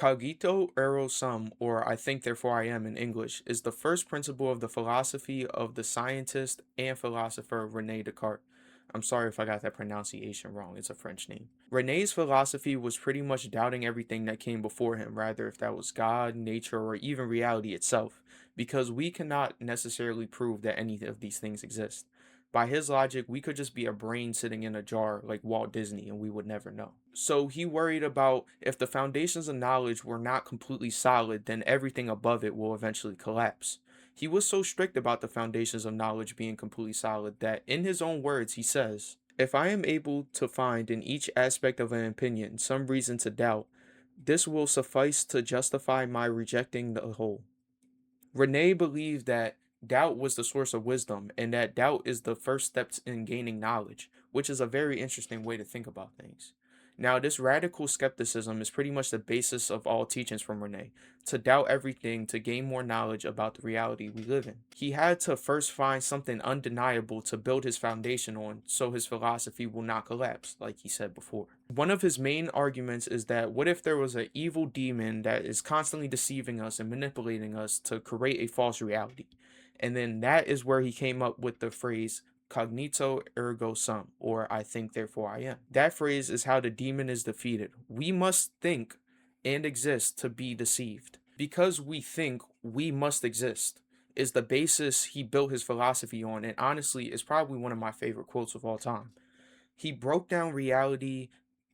Cogito ergo sum, or I think therefore I am in English, is the first principle of the philosophy of the scientist and philosopher Rene Descartes. I'm sorry if I got that pronunciation wrong, it's a French name. Rene's philosophy was pretty much doubting everything that came before him, rather if that was God, nature, or even reality itself, because we cannot necessarily prove that any of these things exist. By his logic, we could just be a brain sitting in a jar like Walt Disney and we would never know. So he worried about if the foundations of knowledge were not completely solid, then everything above it will eventually collapse. He was so strict about the foundations of knowledge being completely solid that, in his own words, he says, "If I am able to find in each aspect of an opinion some reason to doubt, this will suffice to justify my rejecting the whole." Renee believed that doubt was the source of wisdom and that doubt is the first steps in gaining knowledge, which is a very interesting way to think about things. Now, this radical skepticism is pretty much the basis of all teachings from Renee, to doubt everything to gain more knowledge about the reality we live in. He had to first find something undeniable to build his foundation on so his philosophy will not collapse, like he said before. One of his main arguments is that what if there was an evil demon that is constantly deceiving us and manipulating us to create a false reality? And then that is where he came up with the phrase cognito ergo sum, or I think therefore I am. That phrase is how the demon is defeated. We must think and exist to be deceived. Because we think we must exist is the basis he built his philosophy on, and honestly is probably one of my favorite quotes of all time. He broke down reality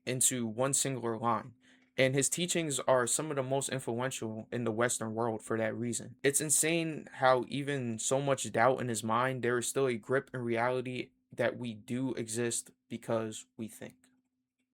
into one singular line, and his teachings are some of the most influential in the Western world for that reason. It's insane how, even so much doubt in his mind, there is still a grip in reality that we do exist because we think.